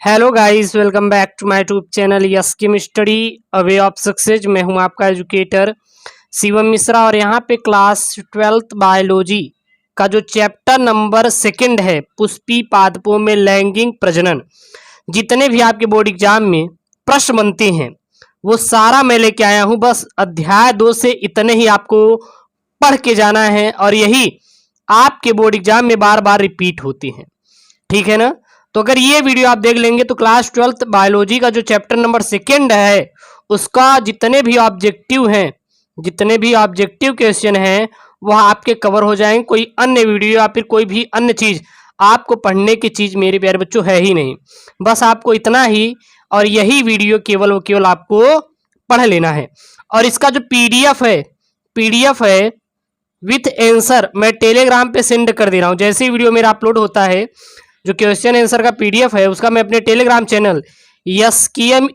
Hello guys, welcome back to my YouTube channel yes Chem Study a way of success. मैं हूं आपका educator Shivam Mishra और यहाँ पे क्लास 12th बायोलॉजी का जो चैप्टर नंबर 2 है पुष्पी पादपों में लैंगिक प्रजनन, जितने भी आपके बोर्ड एग्जाम में प्रश्न बनते हैं वो सारा मैं लेके आया हूँ। बस अध्याय 2 से इतने ही आपको पढ़ के जाना है और यही आपके बोर्ड एग्जाम में बार बार रिपीट होती हैं, ठीक है ना। तो अगर ये वीडियो आप देख लेंगे तो क्लास 12th बायोलॉजी का जो चैप्टर नंबर 2 है उसका जितने भी ऑब्जेक्टिव हैं, जितने भी ऑब्जेक्टिव क्वेश्चन हैं वह आपके कवर हो जाएंगे। कोई अन्य वीडियो या फिर कोई भी अन्य चीज आपको पढ़ने की चीज मेरे प्यारे बच्चों है ही नहीं। बस आपको इतना ही और यही वीडियो केवल केवल आपको पढ़ लेना है। और इसका जो पीडीएफ है विथ आंसर मैं टेलीग्राम पे सेंड कर दे रहा हूँ। जैसे ही वीडियो मेरा अपलोड होता है जो क्वेश्चन आंसर का पीडीएफ है उसका मैं अपने टेलीग्राम चैनल एसकेएम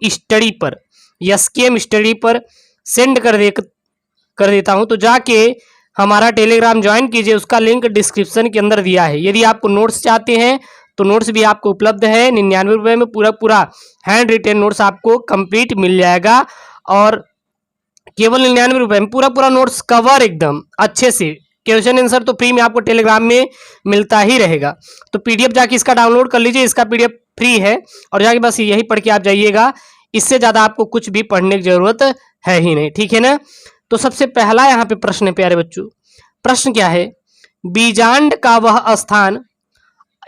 स्टडी पर सेंड कर देता हूं। तो जाके हमारा टेलीग्राम ज्वाइन कीजिए, उसका लिंक डिस्क्रिप्शन के अंदर दिया है। यदि आपको नोट्स चाहते हैं तो नोट्स भी आपको उपलब्ध है। 99 रुपये में पूरा हैंड रिटेन नोट्स आपको कंप्लीट मिल जाएगा और केवल 99 रुपये में पूरा नोट्स कवर एकदम अच्छे से। क्वेश्चन आंसर तो फ्री में आपको टेलीग्राम में मिलता ही रहेगा। तो पीडीएफ जाके इसका डाउनलोड कर लीजिए, इसका पीडीएफ फ्री है और जाके बस यही पढ़ के आप जाइएगा। इससे ज़्यादा आपको कुछ भी पढ़ने की जरूरत है ही नहीं, ठीक है ना। तो सबसे पहला यहाँ पे प्रश्न है प्यारे बच्चों। प्रश्न क्या है? बीजांड का वह स्थान,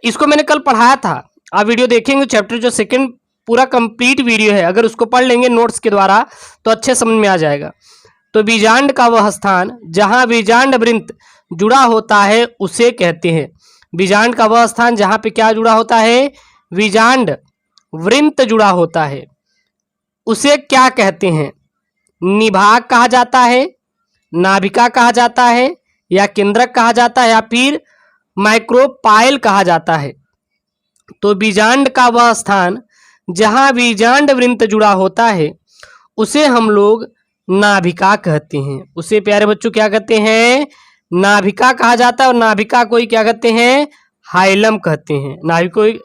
इसको मैंने कल पढ़ाया था, आप वीडियो देखेंगे चैप्टर जो 2 पूरा कंप्लीट वीडियो है, अगर उसको पढ़ लेंगे नोट्स के द्वारा तो अच्छे समझ में आ जाएगा। तो बीजांड का वह स्थान जहां बीजांड वृंत जुड़ा होता है उसे कहते हैं। बीजांड का वह स्थान जहां पे क्या जुड़ा होता है? बीजांड वृंत जुड़ा होता है, उसे क्या कहते हैं? निभाग कहा जाता है, नाभिका कहा जाता है, या केंद्रक कहा जाता है, या फिर माइक्रोपाइल कहा जाता है। तो बीजांड का वह स्थान जहां बीजांड वृंत जुड़ा होता है उसे हम लोग नाभिका कहते हैं। उसे प्यारे बच्चों क्या कहते हैं? नाभिका कहा जाता है। और नाभिका को ही क्या कहते हैं? हाइलम कहते हैं।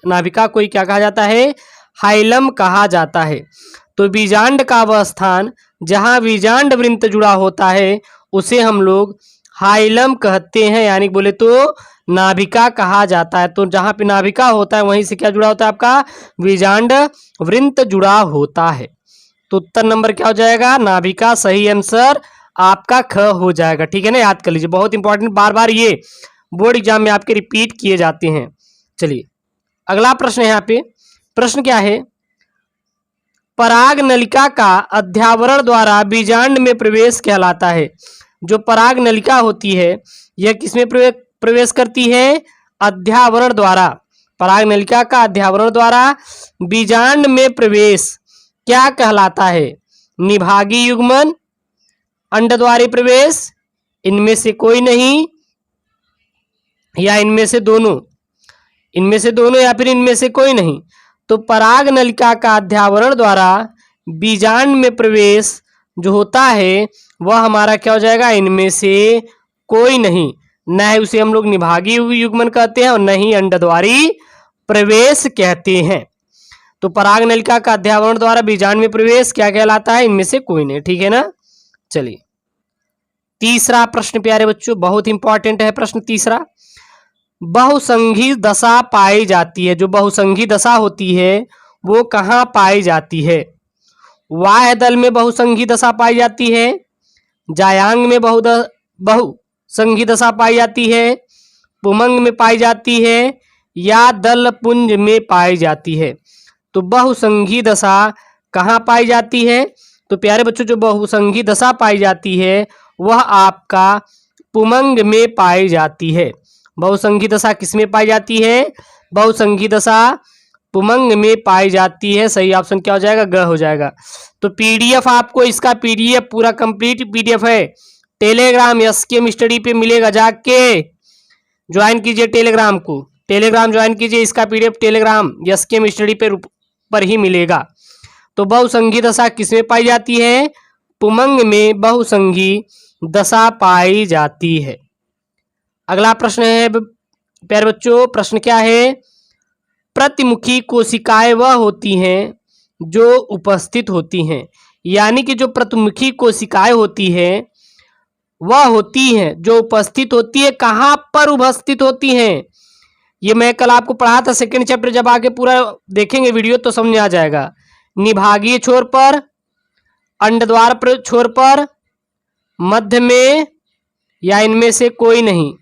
नाभिका को ही क्या कहा जाता है? हाइलम कहा जाता है। तो बीजांड का वह स्थान जहां बीजांड वृंत जुड़ा होता है उसे हम लोग हाइलम कहते हैं, यानी बोले तो नाभिका कहा जाता है। तो जहां पे नाभिका होता है वहीं से क्या जुड़ा होता है? आपका बीजांड वृंत जुड़ा होता है। तो उत्तर नंबर क्या हो जाएगा? नाभिका। सही आंसर आपका ख हो जाएगा, ठीक है ना। याद कर लीजिए, बहुत इंपॉर्टेंट, बार बार ये बोर्ड एग्जाम में आपके रिपीट किए जाते हैं। चलिए अगला प्रश्न है। यहाँ पे प्रश्न क्या है? पराग नलिका का अध्यावरण द्वारा बीजांड में प्रवेश कहलाता है। जो पराग नलिका होती है यह किसमें प्रवेश करती है? अध्यावरण द्वारा। पराग नलिका का अध्यावरण द्वारा बीजांड में प्रवेश क्या कहलाता है? निभागी युग्मन, अंडद्वारी प्रवेश, इनमें से कोई नहीं, या इनमें से दोनों, या फिर इनमें से कोई नहीं। तो पराग नलिका का अध्यावरण द्वारा बीजांड में प्रवेश जो होता है वह हमारा क्या हो जाएगा? इनमें से कोई नहीं। न ही उसे हम लोग निभागी युग्मन कहते हैं और न ही अंडद्वारी प्रवेश कहते हैं। तो पराग नलिका का अध्यावरण द्वारा बीजांड में प्रवेश क्या कहलाता है? इनमें से कोई नहीं, ठीक है ना। चलिए तीसरा प्रश्न प्यारे बच्चों, बहुत इंपॉर्टेंट है प्रश्न तीसरा। बहुसंघी दशा पाई जाती है। जो बहुसंघी दशा होती है वो कहाँ पाई जाती है? वाह्य दल में बहुसंघी दशा पाई जाती है, जायांग में बहुसंघी दशा पाई जाती है, पुमंग में पाई जाती है, या दल पुंज में पाई जाती है। तो बहुसंघी दशा कहाँ पाई जाती है? तो प्यारे बच्चों जो बहुसंघी दशा पाई जाती है वह आपका पुमंग में पाई जाती है। बहुसंघी दशा किसमें पाई जाती है? बहुसंघी दशा पुमंग में पाई जाती है। सही ऑप्शन क्या हो जाएगा? ग हो जाएगा। तो पीडीएफ आपको, इसका पीडीएफ पूरा कंप्लीट पीडीएफ है, टेलीग्राम एसकेएम स्टडी पे मिलेगा। जाके ज्वाइन कीजिए टेलीग्राम को, टेलीग्राम ज्वाइन कीजिए, इसका पीडीएफ टेलीग्राम एसकेएम स्टडी पर ही मिलेगा। तो बहुसंघी दशा किसमें पाई जाती है? पुमंग में बहुसंघी दशा पाई जाती है। अगला प्रश्न है प्यारे बच्चों, प्रश्न क्या है? प्रतिमुखी कोशिकाएं वह होती हैं जो उपस्थित होती हैं, यानी कि जो प्रतिमुखी कोशिकाएं होती हैं वह होती हैं जो उपस्थित होती है। कहाँ पर उपस्थित होती हैं, ये मैं कल आपको पढ़ा था सेकंड चैप्टर, जब आगे पूरा देखेंगे वीडियो तो समझ आ जाएगा। निभागीय छोर पर, अंडद्वार पर छोर पर, मध्य में, या इनमें से कोई नहीं।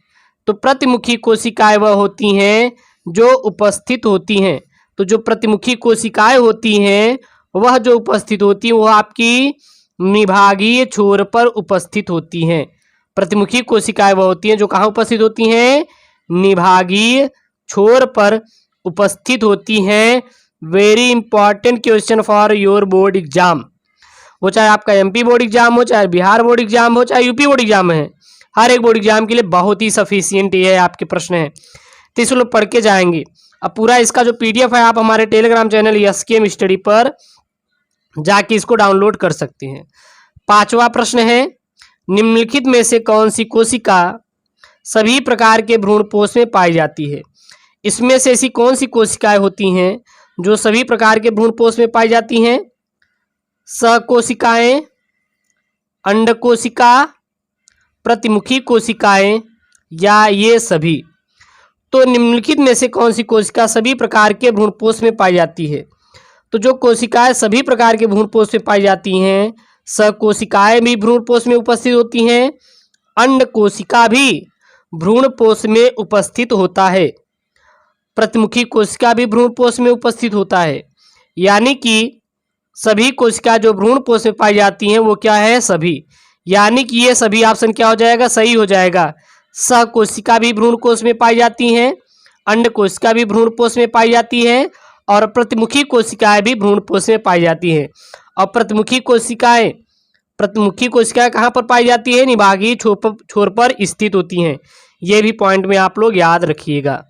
तो प्रतिमुखी कोशिकाएं वह होती हैं जो उपस्थित होती हैं। तो जो प्रतिमुखी कोशिकाएं होती हैं वह जो उपस्थित होती हैं वह आपकी निभागीय छोर पर उपस्थित होती हैं। प्रतिमुखी कोशिकाएं वह होती हैं जो कहाँ उपस्थित होती हैं, निभागीय छोर पर उपस्थित होती हैं। Very important question for your board exam, वो चाहे आपका एमपी बोर्ड एग्जाम हो, चाहे बिहार बोर्ड एग्जाम हो, चाहे यूपी बोर्ड एग्जाम है, हर एक बोर्ड एग्जाम के लिए बहुत ही सफिशियंट ये आपके प्रश्न है। तो इसको लोग पढ़ के जाएंगे। अब पूरा इसका जो पीडीएफ है आप हमारे टेलीग्राम चैनल एसकेएम स्टडी पर जाके इसको डाउनलोड कर सकते हैं। 5वां प्रश्न है, निम्नलिखित में से कौन सी कोशिका सभी प्रकार के भ्रूणपोष में पाई जाती है। इसमें से ऐसी कौन सी कोशिकाएं होती हैं जो सभी प्रकार के भ्रूणपोष में पाई जाती हैं। सकोशिकाएं, अंड कोशिका, प्रतिमुखी कोशिकाएं, या ये सभी। तो निम्नलिखित में से कौन सी कोशिका सभी प्रकार के भ्रूणपोष में पाई जाती है। तो जो कोशिकाएं सभी प्रकार के भ्रूणपोष में पाई जाती हैं, सकोशिकाएं भी भ्रूणपोष में उपस्थित होती हैं, अंड कोशिका भी भ्रूणपोष में उपस्थित होता है, प्रतिमुखी कोशिका भी भ्रूणपोष में उपस्थित होता है। यानी कि सभी कोशिका जो भ्रूणपोष में पाई जाती हैं वो क्या है, सभी। यानी कि ये सभी ऑप्शन क्या हो जाएगा, सही हो जाएगा। सकोशिका भी भ्रूणकोश में पाई जाती हैं, अंड कोशिका भी भ्रूणपोष में पाई जाती है, और प्रतिमुखी कोशिकाएं भी भ्रूणपोष में पाई जाती हैं। और प्रतिमुखी कोशिकाएं कहाँ पर पाई जाती है, निभागीय छोर पर स्थित होती हैं। ये भी पॉइंट में आप लोग याद रखिएगा।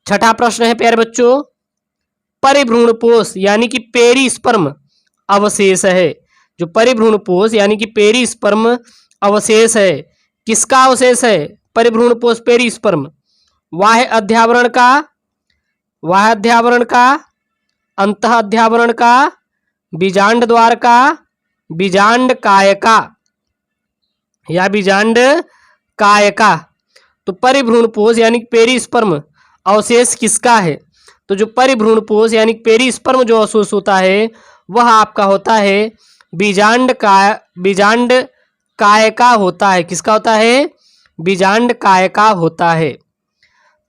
6ठा प्रश्न है प्यारे बच्चों, परिभ्रूणपोष यानी कि पेरिस्पर्म अवशेष है। जो परिभ्रूणपोष यानी कि पेरिस्पर्म अवशेष है, किसका अवशेष है, परिभ्रूणपोष पेरिस्पर्म। बाह्य अध्यावरण का, अंतः अध्यावरण का, बीजांड द्वार का, बीजांड काय का, या बीजांड काय का। तो परिभ्रूणपोष यानी पेरिस्पर्म अवशेष किसका है। तो जो परिभ्रूणपोष यानी पेरिस्पर्म जो अवशेष होता है वह आपका होता है बीजांड काय का होता है। किसका होता है, बीजांड काय का होता है।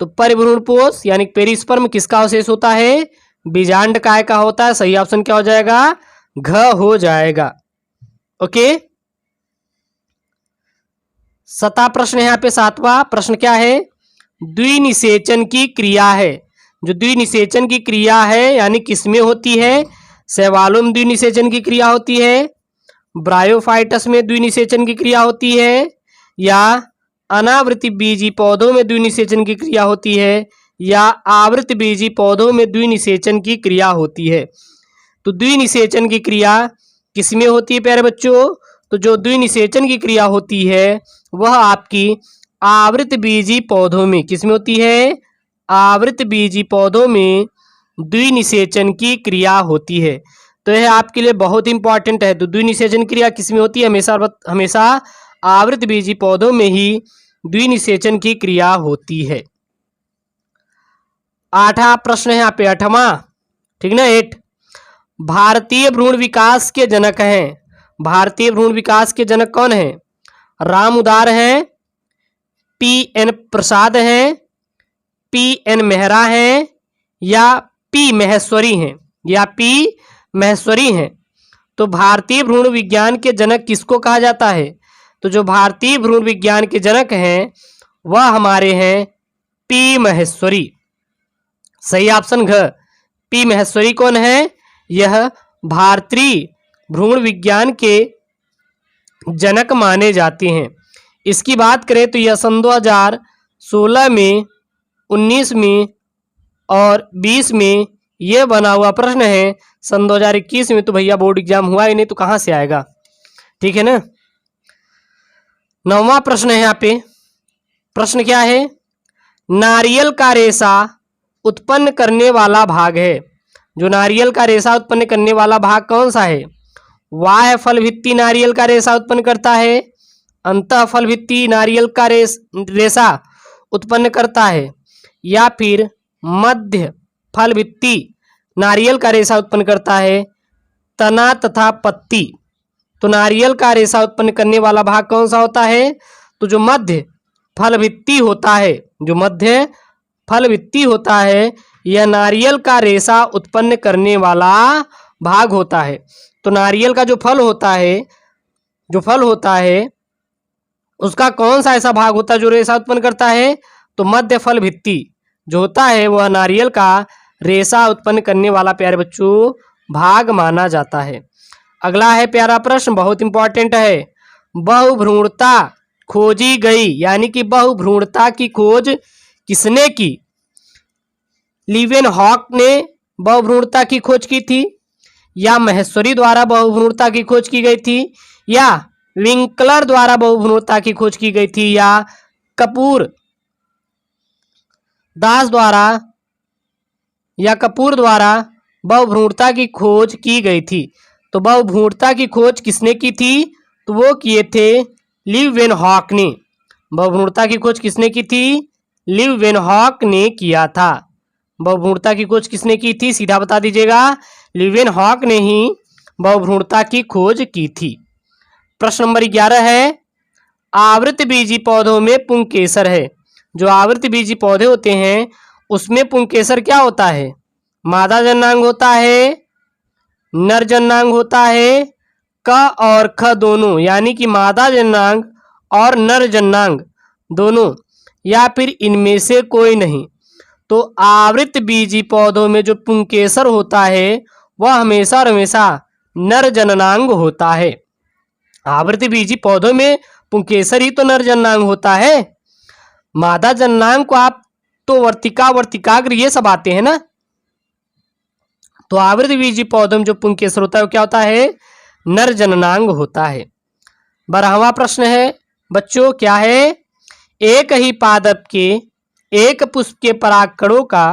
तो परिभ्रूणपोष यानी पेरिस्पर्म किसका अवशेष होता है, बीजांड काय का होता है। सही ऑप्शन क्या हो जाएगा, घ हो जाएगा। ओके, 7वां प्रश्न यहाँ पे 7वां प्रश्न क्या है, द्विनिषेचन की क्रिया है। जो द्विनिषेचन की क्रिया है यानी किसमें होती है, शैवालों में द्विनिषेचन की क्रिया होती है, ब्रायोफाइटस में द्विनिषेचन की क्रिया होती है, या अनावृत बीजी पौधों में द्विनिषेचन की क्रिया होती है, या आवृत बीजी पौधों में द्विनिषेचन की क्रिया होती है। तो द्विनिषेचन की क्रिया किसमें होती है प्यारे बच्चों, तो जो द्विनिषेचन की क्रिया होती है वह आपकी आवृत बीजी पौधों में, किसमें होती है, आवृत बीजी पौधों में द्विनिषेचन की क्रिया होती है। तो यह आपके लिए बहुत इंपॉर्टेंट है। तो द्विनिषेचन क्रिया किसमें होती है, हमेशा आवृत बीजी पौधों में ही द्विनिषेचन की क्रिया होती है। 8वां प्रश्न है यहाँ पे 8वां, ठीक ना, 8। भारतीय भ्रूण विकास के जनक हैं। भारतीय भ्रूण विकास के जनक कौन है, राम उदार हैं, पी.एन. प्रसाद हैं, पी.एन. मेहरा हैं, या पी. महेश्वरी हैं, या पी. महेश्वरी हैं। तो भारतीय भ्रूण विज्ञान के जनक किसको कहा जाता है, तो जो भारतीय भ्रूण विज्ञान के जनक हैं वह हमारे हैं पी. महेश्वरी। सही ऑप्शन घ, पी. महेश्वरी कौन है, यह भारतीय भ्रूण विज्ञान के जनक माने जाते हैं। इसकी बात करें तो यह सन 2016 में, 19 में और 20 में यह बना हुआ प्रश्न है। सन 2021 में तो भैया बोर्ड एग्जाम हुआ ही नहीं, तो कहाँ से आएगा, ठीक है ना। 9वां प्रश्न है यहाँ पे, प्रश्न क्या है, नारियल का रेशा उत्पन्न करने वाला भाग है। जो नारियल का रेशा उत्पन्न करने वाला भाग कौन सा है? बाह्य फल भित्ति नारियल का रेशा उत्पन्न करता है, अंतः फल भित्ति नारियल का रेशा उत्पन्न करता है, या फिर मध्य फल भित्ति नारियल का रेशा उत्पन्न करता है, तना तथा पत्ती। तो नारियल का रेशा उत्पन्न करने वाला भाग कौन सा होता है? तो जो मध्य फल भित्ति होता है, जो मध्य फल भित्ति होता है, यह नारियल का रेशा उत्पन्न करने वाला भाग होता है। तो नारियल का जो फल होता है उसका कौन सा ऐसा भाग होता है जो रेशा उत्पन्न करता है? तो मध्य फल भित्ति जो होता है वह नारियल का रेशा उत्पन्न करने वाला प्यारे बच्चों भाग माना जाता है। अगला है प्यारा प्रश्न, बहुत इंपॉर्टेंट है। बहुभ्रूणता खोजी गई, यानी कि बहुभ्रूणता की खोज किसने की? लीवेनहॉक ने बहुभ्रूणता की खोज की थी, या महेश्वरी द्वारा बहुभ्रूणता की खोज की गई थी, या विंकलर द्वारा बहुभ्रूणता की खोज की गई थी, या कपूर द्वारा बहुभ्रूणता की खोज की गई थी। तो बहुभ्रूणता की खोज किसने की थी? तो वो किए थे लीवेनहॉक ने। बहुभ्रूणता की खोज किसने की थी? लीवेनहॉक ने किया था। बहुभ्रूणता की खोज किसने की थी? सीधा बता दीजिएगा, लीवेनहॉक ने ही बहुभ्रूणता की खोज की थी। प्रश्न नंबर 11 है, आवृतबीजी पौधों में पुंकेसर है। जो आवृतबीजी पौधे होते हैं उसमें पुंकेसर क्या होता है? मादा जननांग होता है, नर जननांग होता है, क और ख दोनों, यानी कि मादा जननांग और नर जननांग दोनों, या फिर इनमें से कोई नहीं। तो आवृतबीजी पौधों में जो पुंकेसर होता है वह हमेशा और हमेशा नर जननांग होता है। आवृतबीजी पौधों में पुंकेसर ही तो नर जननांग होता है। मादा जननांग को आप तो वर्तिका वर्तिकाग्र ये सब आते हैं ना। तो आवृतबीजी पौधों में जो पुंकेसर होता है वो क्या होता है? नर जननांग होता है। 12वां प्रश्न है बच्चों, क्या है? एक ही पादप के एक पुष्प के परागकणों का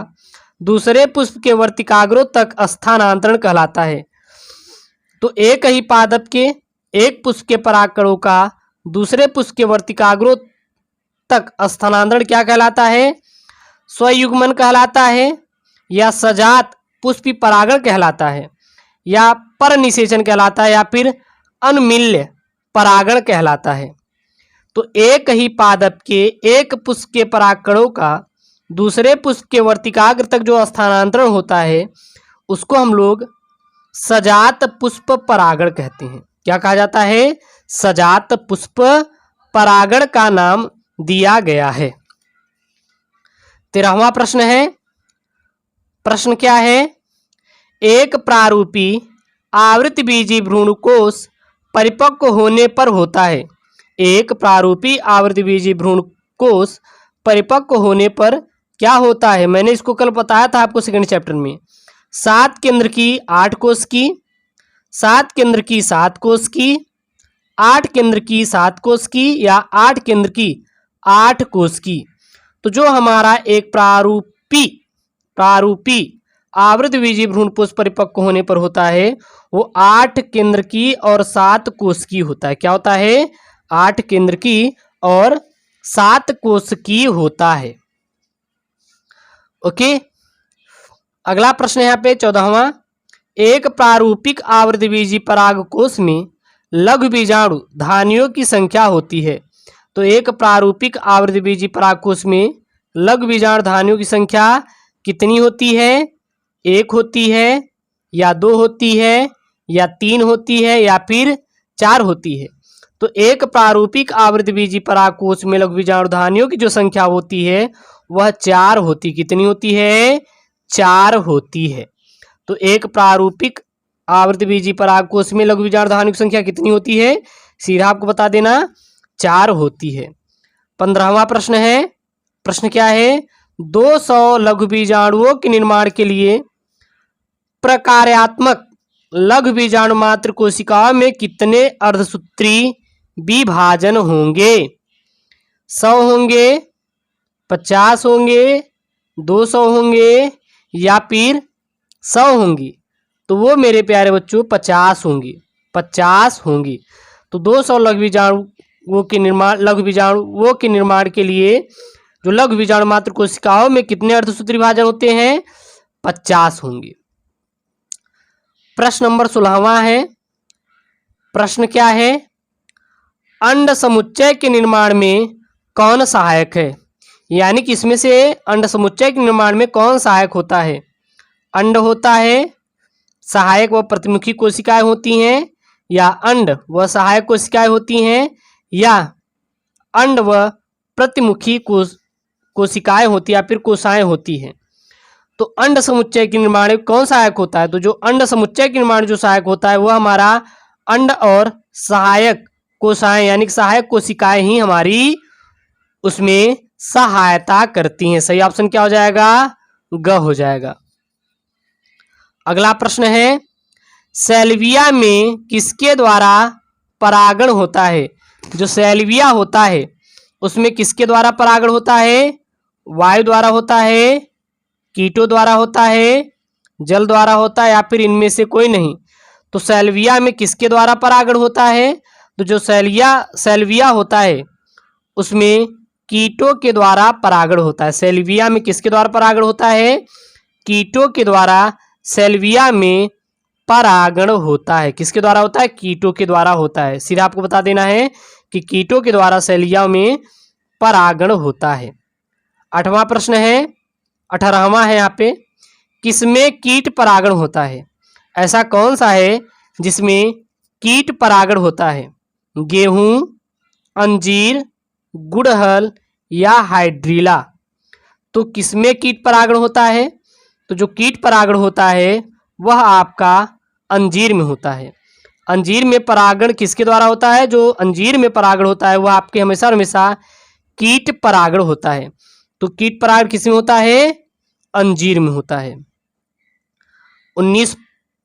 दूसरे पुष्प के वर्तिकाग्रों तक स्थानांतरण कहलाता है। तो एक ही पादप के एक पुष्प के परागकणों का दूसरे पुष्प के वर्तिकाग्रों तक स्थानांतरण क्या कहलाता है? स्वयुग्मन कहलाता है, या सजात पुष्पी परागण कहलाता है, या परनिषेचन कहलाता है, या फिर अनुमिल्य परागण कहलाता है। तो एक ही पादप के एक पुष्प के परागकणों का दूसरे पुष्प के वर्तिकाग्र तक जो स्थानांतरण होता है उसको हम लोग सजात पुष्प परागण कहते हैं। क्या कहा जाता है? सजात पुष्प परागण का नाम दिया गया है। 13वां प्रश्न है, प्रश्न क्या है? एक प्रारूपी आवृतबीजी भ्रूणकोश परिपक्व होने पर होता है। एक प्रारूपी आवृतबीजी भ्रूणकोश परिपक्व होने पर क्या होता है? मैंने इसको कल बताया था आपको सेकंड चैप्टर में। 7 केंद्र की 8 कोष की, 7 केंद्र की 7 कोष की, 8 केंद्र की 7 कोष की, या 8 केंद्र की 8 कोष की। तो जो हमारा एक प्रारूपी आवृतबीजी भ्रूणकोश परिपक्व होने पर होता है वो 8 केंद्र की और 7 कोष की होता है। क्या होता है? 8 केंद्र की और 7 कोष की होता है। ओके, अगला प्रश्न है यहाँ पे 14वां। एक प्रारूपिक आवृतबीजी परागकोश में लघु बीजाणु धानियों की संख्या होती है। तो एक प्रारूपिक आवृतबीजी परागकोश में लघु बीजाणु धानियों की संख्या कितनी होती है? 1 होती है, या 2 होती है, या 3 होती है, या फिर 4 होती है। तो एक प्रारूपिक आवृतबीजी परागकोश में लघु बीजाणु धानियों की जो संख्या होती है वह 4 होती। कितनी होती है? 4 होती है। तो एक प्रारूपिक आवृतबीजी परागकोश में लघु बीजाणु धानियों की संख्या कितनी होती है? सीधा आपको बता देना, 4 होती है। 15वां प्रश्न है, प्रश्न क्या है? 200 लघु बीजाणुओं के निर्माण के लिए प्रकार्यात्मक लघु बीजाणु मात्र कोशिकाओं में कितने अर्धसूत्री विभाजन होंगे? 100 होंगे, 50 होंगे, 200 होंगे या फिर 100 होंगी? तो वो मेरे प्यारे बच्चों 50 होंगी, 50 होंगी। तो 200 लघु बीजाणुओं के निर्माण के लिए जो लघु बीजाणु मात्र कोशिकाओं में कितने अर्धसूत्री विभाजन होते हैं? 50 होंगे। प्रश्न नंबर 16वां है। प्रश्न क्या है? अंड समुच्चय के निर्माण में कौन सहायक है? यानी कि इसमें से अंड समुच्चय के निर्माण में कौन सहायक होता है? अंड होता है, सहायक व प्रतिमुखी कोशिकाएं होती हैं, या अंड व सहायक कोशिकाएं होती हैं, या अंड व प्रतिमुखी कोशिकाएं होती है या फिर कोशाएं होती हैं। तो अंड समुच्चय के निर्माण में कौन सहायक होता है? तो जो अंड समुच्चय के निर्माण जो सहायक होता है वह हमारा अंड और सहायक कोशाएं यानी कि सहायक कोशिकाएं ही हमारी उसमें सहायता करती हैं। सही ऑप्शन क्या हो जाएगा? ग हो जाएगा। अगला प्रश्न है, सैल्विया में किसके द्वारा परागण होता है? जो सैल्विया होता है उसमें किसके द्वारा परागण होता है? वायु द्वारा होता है, कीटों द्वारा होता है, जल द्वारा होता है, या फिर इनमें से कोई नहीं? तो सैल्विया में किसके द्वारा परागण होता है? तो जो सैल्विया होता है उसमें कीटों के द्वारा परागण होता है। सैल्विया में किसके द्वारा परागण होता है? कीटों के द्वारा सैल्विया में परागण होता है। किसके द्वारा होता है? कीटों के द्वारा होता है। सीधा आपको बता देना है कि कीटों के द्वारा सैल्विया में परागण होता है। 8वां प्रश्न है, 18वां है यहाँ पे, किसमें कीट परागण होता है? ऐसा कौन सा है जिसमें कीट परागण होता है? गेहूं, अंजीर, गुड़हल या हाइड्रीला? तो किसमें कीट परागण होता है? तो जो कीट परागण होता है वह आपका अंजीर में होता है। अंजीर में परागण किसके द्वारा होता है? जो अंजीर में परागण होता है वह आपके हमेशा हमेशा कीट परागण होता है। तो कीट परागण किसमें होता है? अंजीर में होता है। 19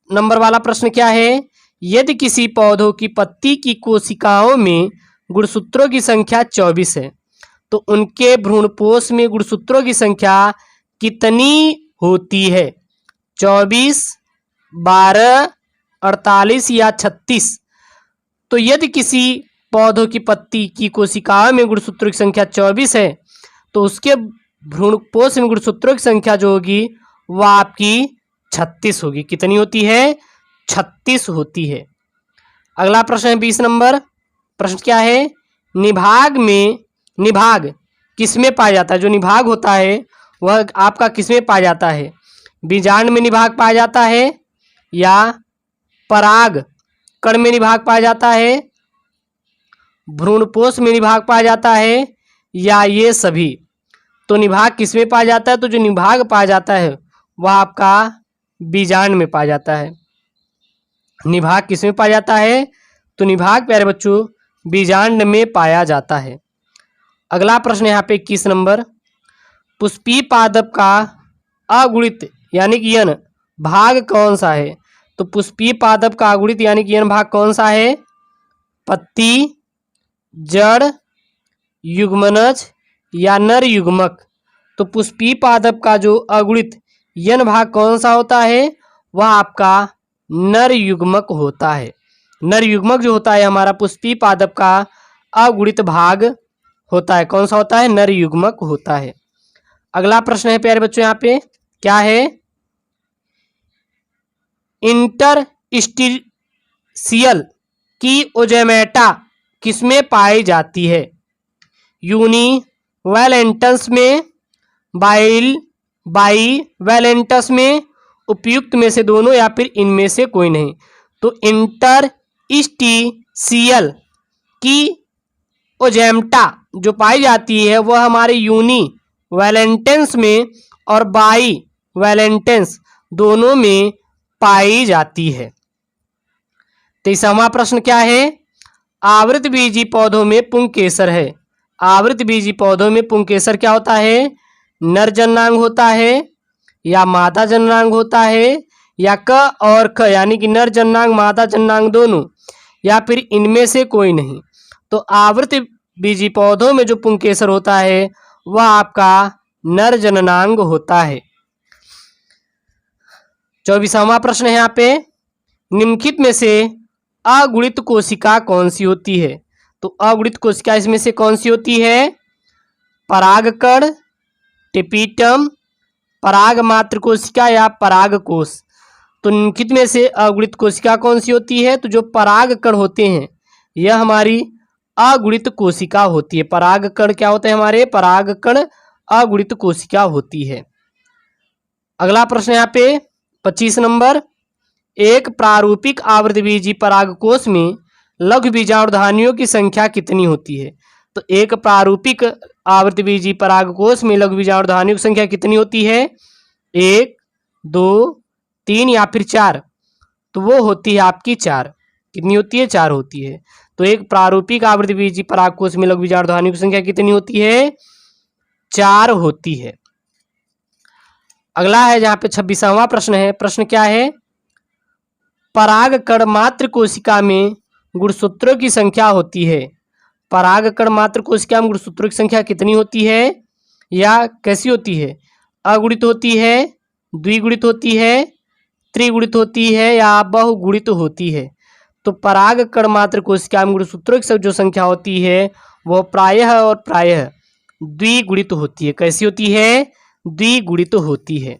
नंबर वाला प्रश्न क्या है? यदि किसी पौधों की पत्ती की कोशिकाओं में गुणसूत्रों की संख्या 24 है तो उनके भ्रूणपोष में गुणसूत्रों की संख्या कितनी होती है? 24, 12, 48 या 36? तो यदि किसी पौधों की पत्ती की कोशिकाओं में गुणसूत्रों की संख्या 24 है तो उसके भ्रूणपोष में गुणसूत्रों की संख्या जो होगी वह आपकी 36 होगी। कितनी होती है? 36 होती है। अगला प्रश्न है 20 नंबर। प्रश्न क्या है? निभाग किसमें पाया जाता है? जो निभाग होता है वह आपका किसमें पाया जाता है? बीजांड में निभाग पाया जाता है, या पराग कण में निभाग पाया जाता है, भ्रूणपोष में निभाग पाया जाता है, या ये सभी? तो निभाग किसमें पाया जाता है? तो जो निभाग पाया जाता है वह आपका बीजांड में पाया जाता है। निभाग किसमें पाया जाता है? तो निभाग प्यारे बच्चों बीजांड में पाया जाता है। अगला प्रश्न यहाँ पे 21 नंबर, पुष्पीय पादप का अगुणित यानी कि यन भाग कौन सा है? तो पुष्पीय पादप का अगुणित यानी कि यन भाग कौन सा है? पत्ती, जड़, युग्मनज या नर युग्मक? तो पुष्पीय पादप का जो अगुणित यन भाग कौन सा होता है? वह आपका नर युग्मक होता है। नर युग्मक जो होता है हमारा पुष्पीय पादप का अगुणित भाग होता है। कौन सा होता है? नर युग्मक होता है। अगला प्रश्न है प्यारे बच्चों यहाँ पे क्या है? इंटरस्टिशियल की ओजेमेटा किसमें पाई जाती है? यूनिवैलेंटस में, बाईवैलेंटस में, उपयुक्त में से दोनों, या फिर इनमें से कोई नहीं? तो इंटरस्टिशियल की ओजेमेटा जो पाई जाती है वह हमारे यूनिवैलेंटेंस में और बाईवैलेंटेंस दोनों में पाई जाती है। 23वां प्रश्न क्या है? आवृत बीजी पौधों में पुंकेसर है। आवृत बीजी पौधों में पुंकेसर क्या होता है? नर जननांग होता है, या मादा जननांग होता है, या क और ख यानी कि नर जननांग मादा जननांग दोनों, या फिर इनमें से कोई नहीं? तो आवृत बीजी पौधों में जो पुंकेसर होता है वह आपका नर जननांग होता है। 24वां प्रश्न है यहाँ पे, निम्नलिखित में से अगुणित कोशिका कौन सी होती है? तो अगुणित कोशिका इसमें से कौन सी होती है? परागकण, टेपिटम, पराग मात्र कोशिका या परागकोश। तो निम्नलिखित में से अगुणित कोशिका कौन सी होती है? तो जो परागकण होते हैं यह हमारी अगुणित कोशिका होती है। परागकण क्या होते हैं? हमारे परागकण अगुणित कोशिका होती है। अगला प्रश्न यहाँ पे 25 नंबर, एक प्रारूपिक आवृतबीजी परागकोश में लघु बीजाणुधानियों की संख्या कितनी होती है? तो एक प्रारूपिक आवृतबीजी परागकोश में लघु बीजाणुधानियों की संख्या कितनी होती है? 1, 2, 3 या फिर 4? तो वो होती है आपकी 4। कितनी होती है? 4 होती है। तो एक प्रारूपिक आवृतबीजी परागकोश में लघु बीजाणुधानियों की संख्या कितनी होती है? 4 होती है। अगला है जहाँ पे 26वां प्रश्न है। प्रश्न क्या है? परागकण मात्र कोशिका में गुणसूत्रों की संख्या होती है। परागकण मात्र कोशिका में गुणसूत्रों की संख्या कितनी होती है या कैसी होती है? अगुणित होती है, द्विगुणित होती है, त्रिगुणित होती है या बहुगुणित होती है? तो परागकण मात्र कोशिका में गुणसूत्रों की जो संख्या होती है वह प्रायः द्विगुणित होती है। कैसी होती है? द्विगुणित होती है।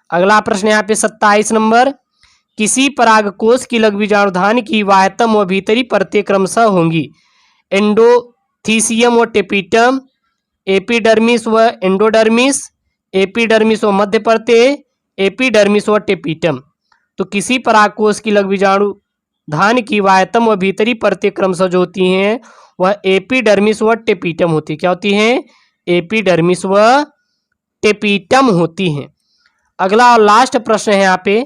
अगला प्रश्न यहाँ पे 27 नंबर, किसी परागकोश की लघु बीजाणुधानी की बाह्यतम व भीतरी परतें क्रमशः होंगी एंडोथीसियम व टेपिटम, एपिडर्मिस व एंडोडर्मिस, एपिडर्मिस व मध्य परतें, एपिडर्मिस व टेपिटम। तो किसी परागकोश की लघु बीजाणुधानी की बाह्यतम व भीतरी परतें क्रमशः जो होती हैं वह एपिडर्मिस व टेपिटम होती है। क्या होती हैं? एपिडर्मिस व टेपिटम होती हैं। अगला और लास्ट प्रश्न है यहाँ पे,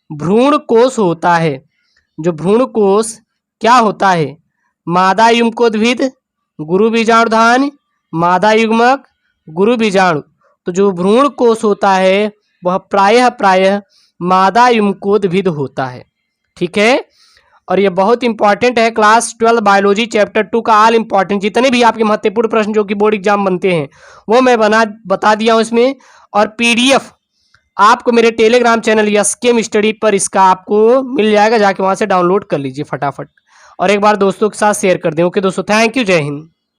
भ्रूण कोश होता है। जो भ्रूण कोश क्या होता है? मादा युग्मकोद्भिद, गुरु बीजाणुधानी, मादा युग्मक, गुरु बीजाणु। तो जो भ्रूण कोश होता है वह प्रायः मादा युग्मकोद्भिद होता है। ठीक है, और ये बहुत इंपॉर्टेंट है। क्लास 12 बायोलॉजी चैप्टर 2 का ऑल इंपॉर्टेंट जितने भी आपके महत्वपूर्ण प्रश्न जो कि बोर्ड एग्जाम बनते हैं वो मैं बता दिया हूँ इसमें। और पीडीएफ आपको मेरे टेलीग्राम चैनल एसकेएम स्टडी पर इसका आपको मिल जाएगा, जाके वहाँ से डाउनलोड कर लीजिए फटाफट और एक बार दोस्तों के साथ शेयर कर दें। ओके दोस्तों, थैंक यू, जय हिंद।